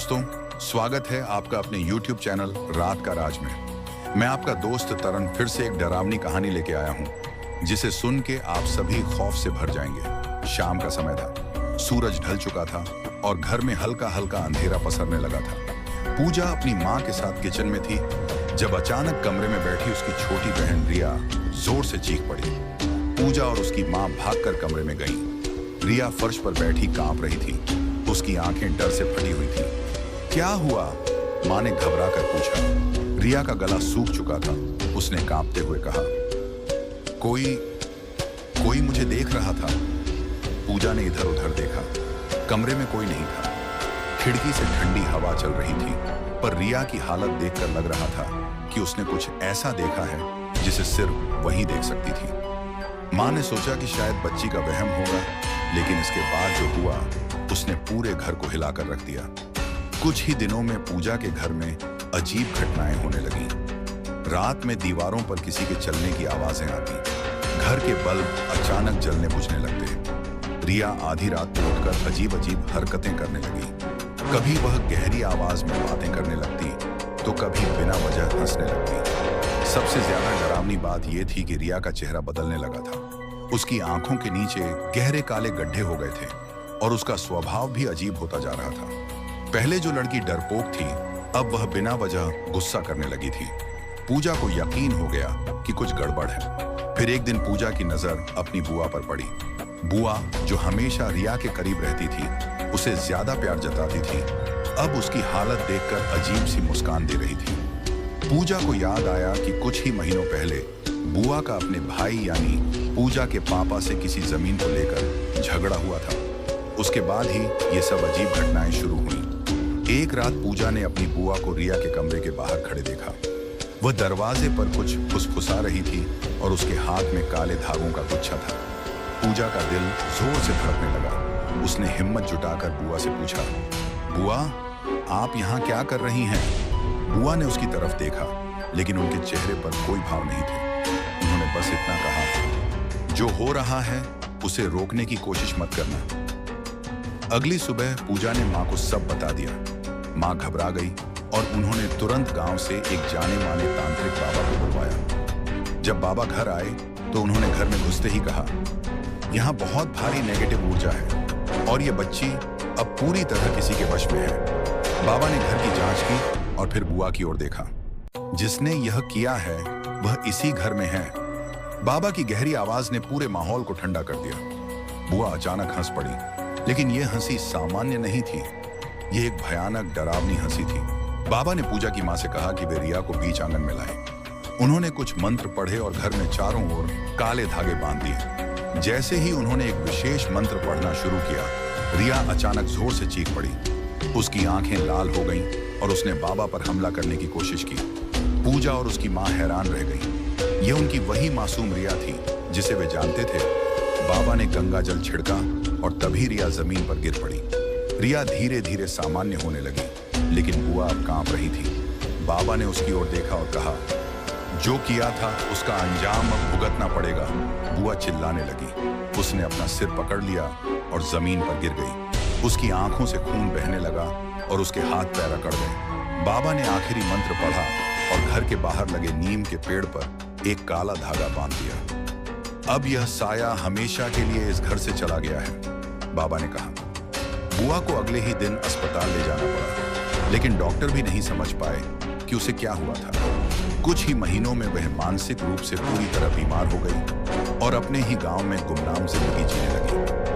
दोस्तों, स्वागत है आपका अपने YouTube चैनल रात का राज में। मैं आपका दोस्त तरन फिर से एक डरावनी कहानी लेके आया हूँ, जिसे सुन के आप सभी खौफ से भर जाएंगे। शाम का समय था, सूरज ढल चुका था और घर में हल्का हल्का अंधेरा पसरने लगा था। पूजा अपनी माँ के साथ किचन में थी जब अचानक कमरे में बैठी उसकी छोटी बहन रिया जोर से चीख पड़ी। पूजा और उसकी माँ भागकर कमरे में गईं। रिया फर्श पर बैठी कांप रही थी, उसकी आंखें डर से फटी हुई थी। क्या हुआ? माँ ने घबरा कर पूछा। रिया का गला सूख चुका था। उसने कांपते हुए कहा, कोई मुझे देख रहा था। पूजा ने इधर उधर देखा, कमरे में कोई नहीं था। खिड़की से ठंडी हवा चल रही थी, पर रिया की हालत देखकर लग रहा था कि उसने कुछ ऐसा देखा है जिसे सिर्फ वही देख सकती थी। माँ ने सोचा कि शायद बच्ची का वहम होगा, लेकिन इसके बाद जो हुआ उसने पूरे घर को हिलाकर रख दिया। कुछ ही दिनों में पूजा के घर में अजीब घटनाएं होने लगीं। रात में दीवारों पर किसी के चलने की आवाजें आती, घर के बल्ब अचानक जलने बुझने लगते। रिया आधी रात को उठकर अजीब अजीब हरकतें करने लगी। कभी वह गहरी आवाज में बातें करने लगती, तो कभी बिना वजह हंसने लगती। सबसे ज्यादा डरावनी बात यह थी कि रिया का चेहरा बदलने लगा था। उसकी आंखों के नीचे गहरे काले गड्ढे हो गए थे और उसका स्वभाव भी अजीब होता जा रहा था। पहले जो लड़की डरपोक थी, अब वह बिना वजह गुस्सा करने लगी थी। पूजा को यकीन हो गया कि कुछ गड़बड़ है। फिर एक दिन पूजा की नजर अपनी बुआ पर पड़ी। बुआ, जो हमेशा रिया के करीब रहती थी, उसे ज्यादा प्यार जताती थी, अब उसकी हालत देखकर अजीब सी मुस्कान दे रही थी। पूजा को याद आया कि कुछ ही महीनों पहले बुआ का अपने भाई यानी पूजा के पापा से किसी जमीन को लेकर झगड़ा हुआ था। उसके बाद ही ये सब अजीब घटनाएं शुरू हुई। एक रात पूजा ने अपनी बुआ को रिया के कमरे के बाहर खड़े देखा। वह दरवाजे पर कुछ फुसफुसा रही थी और उसके हाथ में काले धागों का गुच्छा था। पूजा का दिल जोर से धड़कने लगा। उसने हिम्मत जुटाकर बुआ से पूछा, बुआ, आप यहाँ क्या कर रही हैं? बुआ ने उसकी तरफ देखा, लेकिन उनके चेहरे पर कोई भाव नहीं थे। उन्होंने बस इतना कहा, जो हो रहा है उसे रोकने की कोशिश मत करना। अगली सुबह पूजा ने माँ को सब बता दिया। माँ घबरा गई और उन्होंने तुरंत गांव से एक जाने माने तांत्रिक बाबा को बुलवाया। जब बाबा घर आए तो उन्होंने घर में घुसते ही कहा, यहाँ बहुत भारी नेगेटिव ऊर्जा है और ये बच्ची अब पूरी तरह किसी के वश में है। बाबा ने घर की जांच की और फिर बुआ की ओर देखा। जिसने यह किया है वह इसी घर में है। बाबा की गहरी आवाज ने पूरे माहौल को ठंडा कर दिया। बुआ अचानक हंस पड़ी, लेकिन यह हंसी सामान्य नहीं थी। यह एक भयानक डरावनी हंसी थी। बाबा ने पूजा की माँ से कहा कि वे रिया को बीच आंगन में लाए। उन्होंने कुछ मंत्र पढ़े और घर में चारों ओर काले धागे बांध दिए। जैसे ही उन्होंने एक विशेष मंत्र पढ़ना शुरू किया, रिया अचानक जोर से चीख पड़ी। उसकी आंखें लाल हो गईं और उसने बाबा पर हमला करने की कोशिश की। पूजा और उसकी माँ हैरान रह गईं। यह उनकी वही मासूम रिया थी जिसे वे जानते थे। बाबा ने गंगा जल छिड़का और तभी रिया जमीन पर गिर पड़ी। रिया धीरे धीरे सामान्य होने लगी, लेकिन बुआ अब कांप रही थी। बाबा ने उसकी ओर देखा और कहा, जो किया था उसका अंजाम अब भुगतना पड़ेगा। बुआ चिल्लाने लगी। उसने अपना सिर पकड़ लिया और जमीन पर गिर गई। उसकी आंखों से खून बहने लगा और उसके हाथ पैर अकड़ गए। बाबा ने आखिरी मंत्र पढ़ा और घर के बाहर लगे नीम के पेड़ पर एक काला धागा बांध दिया। अब यह साया हमेशा के लिए इस घर से चला गया है, बाबा ने कहा। बुआ को अगले ही दिन अस्पताल ले जाना पड़ा, लेकिन डॉक्टर भी नहीं समझ पाए कि उसे क्या हुआ था। कुछ ही महीनों में वह मानसिक रूप से पूरी तरह बीमार हो गई और अपने ही गांव में गुमनाम जिंदगी जीने लगी।